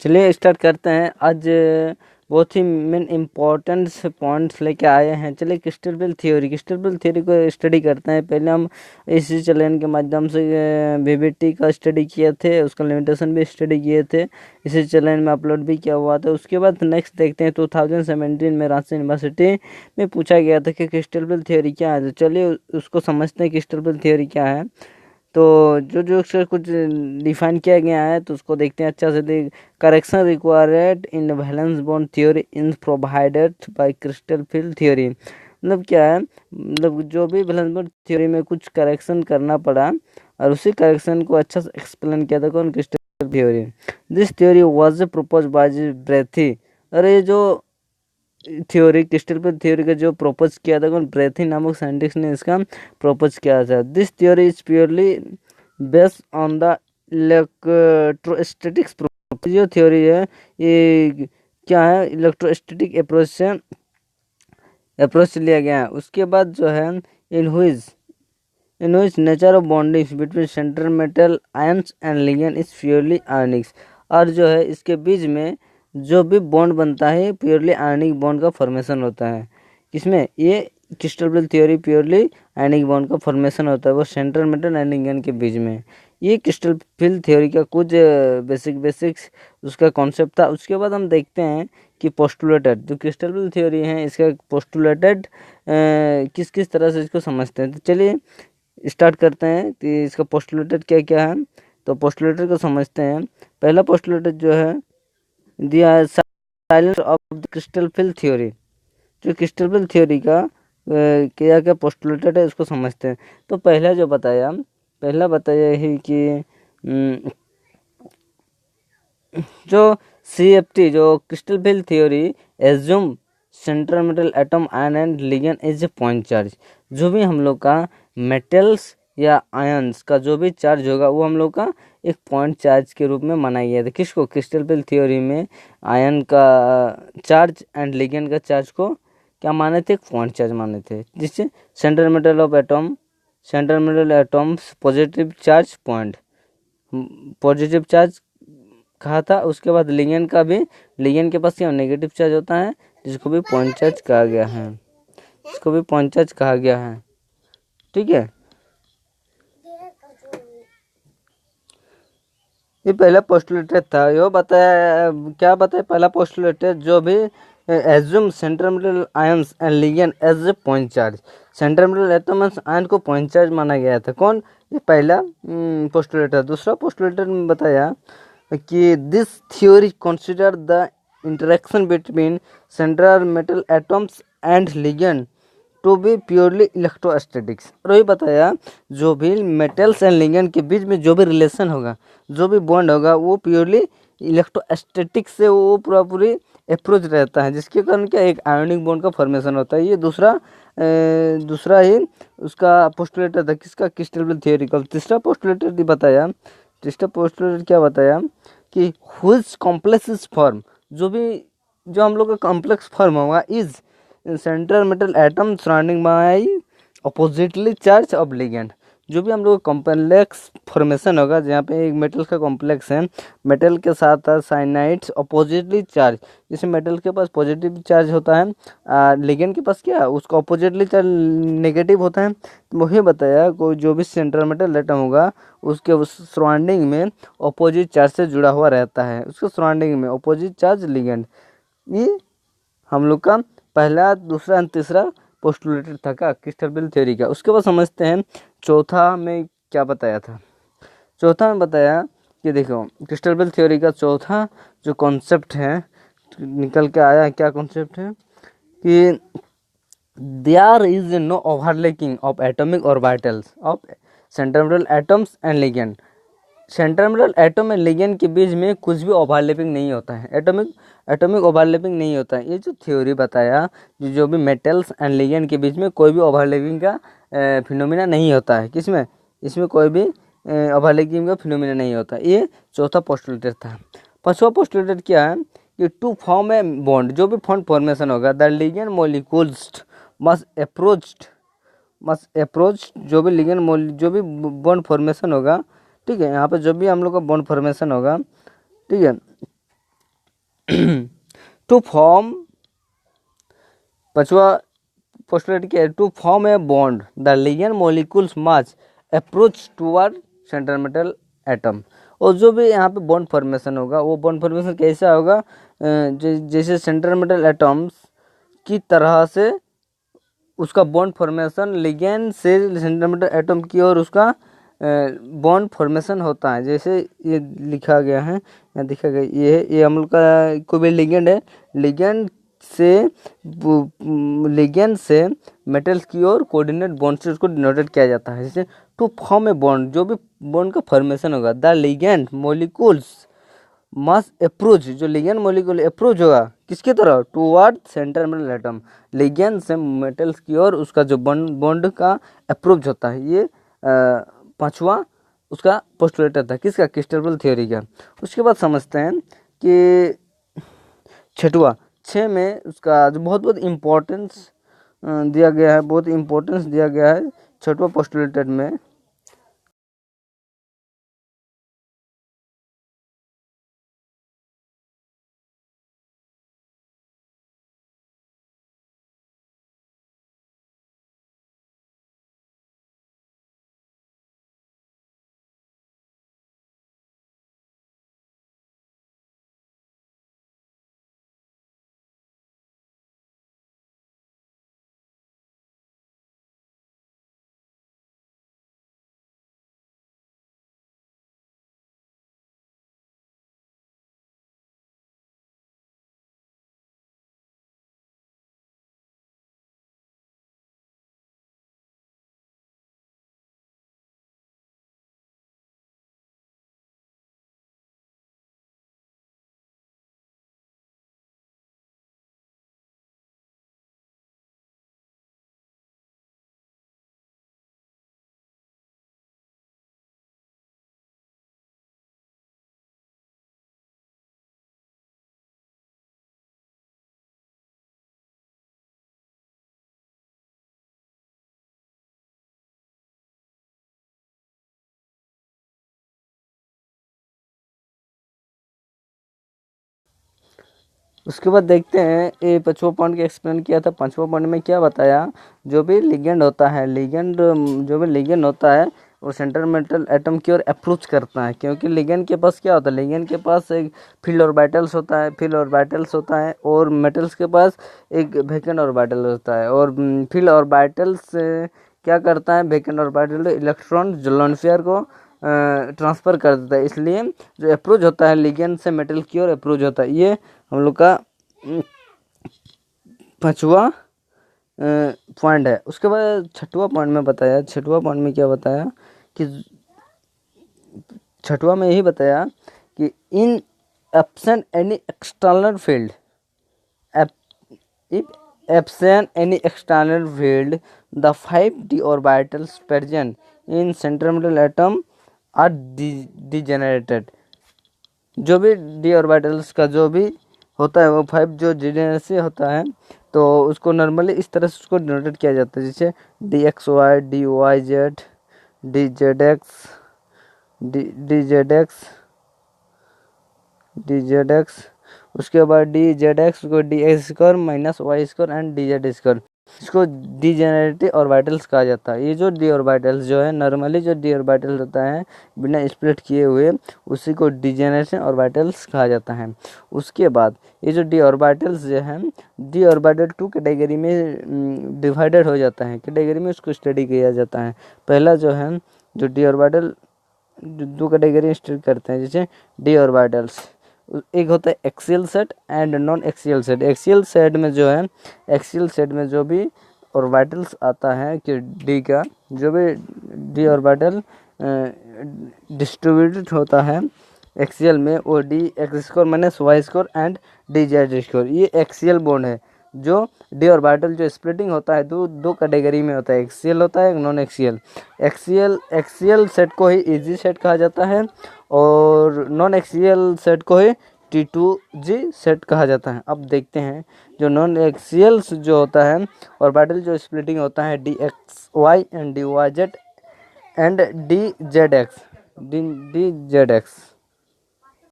चलिए स्टार्ट करते हैं। आज बहुत ही मेन इम्पोर्टेंट पॉइंट्स लेके आए हैं। चलिए क्रिस्टल बेल थ्योरी को स्टडी करते हैं। पहले हम इसी चैनल के माध्यम से वीबीटी का स्टडी किए थे, उसका लिमिटेशन भी स्टडी किए थे, इसी चैनल में अपलोड भी किया हुआ था। उसके बाद नेक्स्ट देखते हैं 2017 में रांची यूनिवर्सिटी में पूछा गया था कि क्रिस्टल बेल थ्योरी क्या है। तो चलिए उसको समझते हैं क्रिस्टल बेल थ्योरी क्या है। तो जो उसका कुछ डिफाइन किया गया है तो उसको देखते हैं अच्छा से। देख, correction required in valence bond theory in provided by crystal field theory. मतलब क्या है, मतलब जो भी वैलेंस बॉन्ड थ्योरी में कुछ करेक्शन करना पड़ा और उसी करेक्शन को अच्छा से एक्सप्लेन किया था कौन, crystal theory. This theory was propose by ब्रेथी। और ये जो थ्योरी क्रिस्टल पर थ्योरी का जो प्रपोज किया था कौन, ब्रेथी नामक साइंटिस्ट ने इसका प्रपोज किया था। This theory is purely based on the electrostatics. जो थ्योरी है ये क्या है, इलेक्ट्रोस्टैटिक अप्रोच लिया गया है। उसके बाद जो है इन which nature of bondings between central metal ions and ligand is purely ionic। और जो है इसके बीच में जो भी बॉन्ड बनता है प्योरली आयनिक बॉन्ड का फॉर्मेशन होता है। किसमें, ये crystal field theory purely ionic bond का फॉर्मेशन होता है वो सेंट्रल मेटल एंड लिगैंड के बीच में। ये क्रिस्टल बेल थ्योरी का कुछ बेसिक्स उसका कॉन्सेप्ट था। उसके बाद हम देखते हैं कि पोस्टुलेटेड जो क्रिस्टल बेल थ्योरी है इसका पोस्टुलेटेड किस किस तरह से इसको समझते हैं। तो चलिए स्टार्ट करते हैं कि इसका पोस्टुलेटेड क्या क्या है। तो पोस्टुलेटेड को समझते हैं। पहला पोस्टुलेटेड जो है दिया है salients of the crystal field theory. जो क्रिस्टल बेल थ्योरी का क्या क्या पोस्टुलेटेड है उसको समझते हैं। तो पहला बताया है कि जो CFT जो crystal field theory assume central metal atom ion and ligand is a point charge. जो भी हम लोग का मेटल्स या आयंस का जो भी चार्ज होगा वो हम लोग का एक पॉइंट चार्ज के रूप में माना गया था। किसको, क्रिस्टल बेल थ्योरी में आयन का चार्ज एंड लिगैंड का चार्ज को क्या माने थे, एक पॉइंट चार्ज माने थे। जिससे central metal atoms positive charge कहा था। उसके बाद लिगैंड का भी, लिगैंड के पास क्या नेगेटिव चार्ज होता है जिसको भी पॉइंट चार्ज कहा गया है। ठीक है, ये पहला पोस्टुलेटेड था। ये बताया क्या बताया, पहला पोस्टुलेटेड जो भी assume central metal ions and ligand as a point charge. Central metal atoms ion को पॉइंट चार्ज माना गया था। कौन, ये पहला पोस्टुलेटेड। दूसरा पोस्टुलेटेड में बताया कि this theory consider the interaction between central metal atoms and ligand to be purely electrostatics. और वही बताया जो भी मेटल्स एंड लिगैंड के बीच में जो भी रिलेशन होगा, जो भी बॉन्ड होगा वो प्योरली इलेक्ट्रोस्टैटिक्स से वो पूरी अप्रोच रहता है, जिसके कारण क्या एक आयोनिक बॉन्ड का फॉर्मेशन होता है। ये दूसरा ही उसका पोस्टुलेटेड था, किसका, क्रिस्टल बेल थ्योरी का। तीसरा पोस्टुलेटेड बताया, तीसरा पोस्टुलेटेड क्या बताया कि हुज कॉम्प्लेक्स फॉर्म, जो हम लोग का कॉम्प्लेक्स फॉर्म होगा is central metal atom surrounding by oppositely charge of ligand. जो भी हम लोग कॉम्प्लेक्स फॉर्मेशन होगा जहाँ पे एक मेटल का कॉम्प्लेक्स है, मेटल के साथ साइनाइड्स अपोजिटली चार्ज, जैसे मेटल के पास पॉजिटिव चार्ज होता है, लिगैंड के पास क्या उसका अपोजिटली चार्ज नेगेटिव होता है। तो वही बताया कोई जो भी सेंट्रल मेटल एटम होगा उसके उस सराउंडिंग में अपोजिट चार्ज से जुड़ा हुआ रहता है, उसके सराउंडिंग में अपोजिट चार्ज लिगैंड। ये हम लोग का पहला, दूसरा और तीसरा पोस्टुलेटेड था का क्रिस्टल बेल थ्योरी का। उसके बाद समझते हैं चौथा में क्या बताया था। चौथा में बताया कि देखो क्रिस्टल बेल थ्योरी का चौथा जो कॉन्सेप्ट है निकल के आया है, क्या कॉन्सेप्ट है कि there is no overlapping of atomic orbitals of central metal atoms and ligand. Central metal atom and ligand के बीच में कुछ भी ओवरलैपिंग नहीं होता है, एटॉमिक ओवरलैपिंग नहीं होता है। ये जो थ्योरी बताया जो भी मेटल्स एंड लिगैंड के बीच में कोई भी ओवरलैपिंग का फिनोमिना नहीं होता है। किसमें, इसमें कोई भी ओवरलैपिंग का फिनोमिना नहीं होता। ये चौथा पोस्टुलेटेड था। पांचवा पोस्टुलेटेड क्या है कि टू फॉर्म ए बॉन्ड, जो भी बॉन्ड फॉर्मेशन होगा the ligand molecules must approach जो भी लिगैंड जो भी बॉन्ड फॉर्मेशन होगा, ठीक है, यहाँ पे जो भी हम लोग का बॉन्ड फॉर्मेशन होगा, ठीक है, टू फॉर्म, पांचवा पोस्टुलेट क्या है, to form a bond the ligand molecules must approach toward central metal atom. और जो भी यहाँ पे बॉन्ड फॉर्मेशन होगा वो बॉन्ड फॉर्मेशन कैसा होगा, जैसे सेंट्रल मेटल एटम्स की तरह से उसका बॉन्ड फॉर्मेशन लिगेंड से सेंट्रल मेटल एटम की ओर उसका बॉन्ड फॉर्मेशन होता है। जैसे ये लिखा गया है, यहाँ दिखा गया, ये हम लोग का कोई भी लिगेंड है, लिगेंड से मेटल्स की ओर कोऑर्डिनेट बॉन्ड से उसको डिनोटेट किया जाता है। जैसे टू फॉर्म ए बॉन्ड, जो भी बॉन्ड का फॉर्मेशन होगा, the ligand molecules must approach, जो लिगेंड मॉलिक्यूल अप्रोच होगा किसकी तरफ, toward central metal atom, ligand से मेटल्स की ओर उसका जो बॉन्ड का अप्रोच होता है। ये पांचवा उसका पोस्टुलेटर था, किसका, क्रिस्टल थ्योरी का। उसके बाद समझते हैं कि छठवा, 6 में उसका जो बहुत बहुत इम्पोर्टेंस दिया गया है, बहुत इम्पोर्टेंस दिया गया है छठवा पोस्टुलेटेड में। उसके बाद देखते हैं, ये पांचवा पॉइंट का एक्सप्लेन किया था। पांचवा पॉइंट में क्या बताया, जो भी लिगेंड होता है, जो भी लिगेंड होता है वो सेंट्रल मेटल एटम की ओर अप्रोच करता है, क्योंकि लिगेंड के पास क्या होता है, लिगेंड के पास एक फील्ड ऑर्बिटल्स होता है, और मेटल्स के पास एक वैकेंट ऑर्बिटल होता है। और फील्ड ऑर्बिटल्स क्या करता है, वैकेंट ऑर्बिटल इलेक्ट्रॉन जो लोन पेयर को ट्रांसफ़र कर देता है। इसलिए जो अप्रोच होता है लिगेंड से मेटल की ओर अप्रोच होता है। ये हम लोग का पांचवा पॉइंट है। उसके बाद छठवा पॉइंट में बताया, छठवा पॉइंट में क्या बताया कि छठवा में यही बताया कि in absent any external field, if absent any external field, the 5d orbitals present in central metal atom are degenerated। जो भी डी ऑर्बिटल्स का जो भी होता है वो 5 जो डिजेनरेसी होता है, तो उसको नॉर्मली इस तरह से उसको डिनोटेट किया जाता है, जैसे d x y, d y z, d z x, d z x, d z x. उसके बाद डी जेड एक्स को d x square minus y square and d z square, इसको डीजेनरेटिव ऑर्बिटल्स कहा जाता है। ये जो डी ऑर्बिटल्स जो है, नॉर्मली जो डी ऑर्बिटल्स होता है बिना स्प्लिट किए हुए, उसी को डीजेनरेशन ऑर्बिटल्स कहा जाता है। उसके बाद ये जो डी ऑर्बिटल्स जो है, डी ऑर्बिटल 2 कैटेगरी में डिवाइडेड हो जाता है, कैटेगरी में उसको स्टडी किया जाता है। पहला जो है, जो डी ऑर्बिटल 2 कैटेगरी स्टडी करते हैं, जैसे डी ऑर्बिटल्स, एक होता है axial set and non axial set. Axial set में जो है, एक्सियल सेट में जो भी ऑर्बिटल्स आता है कि डी का, जो भी डी ऑर्बिटल डिस्ट्रीब्यूटेड होता है एक्सियल में, वो d x square minus y square and d z square, ये एक्सियल बॉन्ड है। जो डी ऑर्बिटल जो स्प्लिटिंग होता है दो कैटेगरी में होता है, एक्सियल होता है, एक नॉन एक्सियल। एक्सियल सेट को ही इजी सेट कहा जाता है, और नॉन एक्सियल सेट को ही T2G सेट कहा जाता है। अब देखते हैं, जो नॉन एक्सियल जो होता है ऑर्बिटल जो स्प्लिटिंग होता है d x y and d y z and d z x,